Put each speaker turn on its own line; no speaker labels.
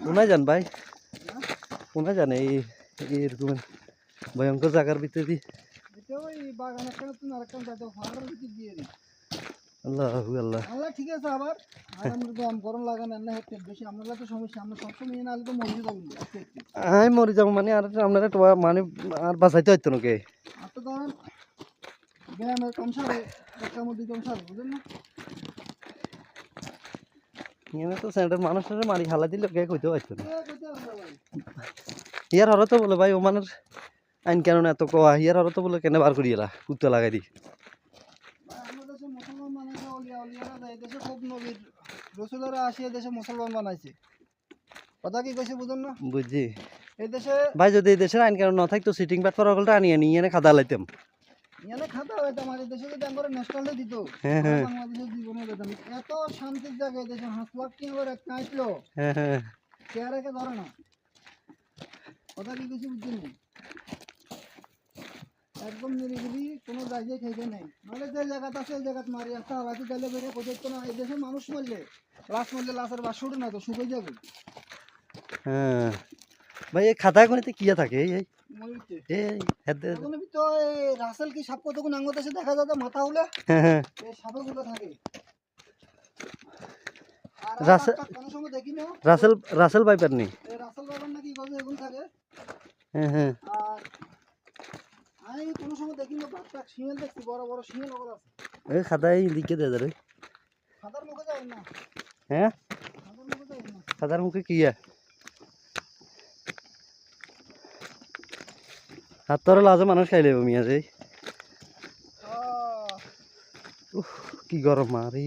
কোনায় যান ভাই, কোনায় যান এই এরকম ভয়ঙ্কর জায়গার ভিতরে দিয়ে? আল্লাহ আল্লাহ
আল্লাহ ঠিক আছে। আবার আমরা তো গরম লাগে না, না হেঁটে বেশি আমরা তো সমস্যা, আমরা সবসময় নিয়ে নাহলে তো মরে যাবো।
আমি মরে যাবো মানে আর আপনারা মানে আর বাঁচাইতে হইতো নাকি?
আর তো ধরেন ব্যায়ামের কম সারে, একটা মধ্যে কম সারে, বুঝলেন না?
এখানে তো সেন্টার মানুষের মারি হালা দিলে কে কইতে পারতো না। ইয়ার হরো তো বলে ভাই ওমানের আইন কেন এত কোয়া, ইয়ার হরো তো বলে কেন বার করি এরা কুত্তা লাগাই দি।
আমাদের দেশে মুসলমান বানাইছে, অলিয়ারা যায় দেশে খুব নবীর রসুলেরা আসিয়া দেশে মুসলমান বানাইছে। কথা কি কইছে বুঝুন না?
বুঝছি
এই দেশে
ভাই, যদি এই দেশের আইন কানুন না থাকতো সিটিং ব্যাট ফরকলটা আনিয়ে নিয়ে এনে খাদা লাইতাম।
ইয়ানে খাতা হইতাম, আর এই দেশে যদি আমরা ন্যাশনালে দিত,
হ্যাঁ হ্যাঁ
বাংলাদেশের জীবনে যেতাম। এত শান্তির জায়গায় দেশে হাঁস লাখ কি করে কাঁচলো
হ্যাঁ হ্যাঁ
চেয়ারেকে ধরে না। কথা কি কিছু বুঝছেন না? একদম নিরিবিলি কোনো জায়গায় খেতে নেই। নাহলে যে জায়গাতে আছে ওই জায়গাতে মারি আসতে হালাতে গেলে বেড়ে কোথাও না। এই দেশে মানুষ মরলে লাশের বাস উঠে না তো শুকিয়ে যাবে।
হ্যাঁ ভাই, এই খাতা কোনিতে কিয়া থাকে এই এই
মরিতে
এই হেদে
এখন তো এই রাসেল কি সাপ কতক্ষণ আঙ্গত এসে দেখা যায় মাথা হলে
হ্যাঁ হ্যাঁ
এই সাপেগুলো থাকে। আর
রাসেল
কোনো সময় দেখি না
রাসেল রাসেল ভাইপার নি।
এই রাসেল বাবার নাকি গজে এগুলো থাকে।
হ্যাঁ হ্যাঁ
আর আমি কোনো সময় দেখি না বাচ্চা শিয়াল দেখছি, বড় বড় শিয়াল ওগুলো আছে।
এই খাতায় লিখে দে রে।
খাতার মুখে যায় না,
হ্যাঁ
খাতার মুখে যায় না।
খাতার মুখে কিয়া হাত তোর লাজে মানুষ খাই লেব মিয়া যে। কি গরম মারি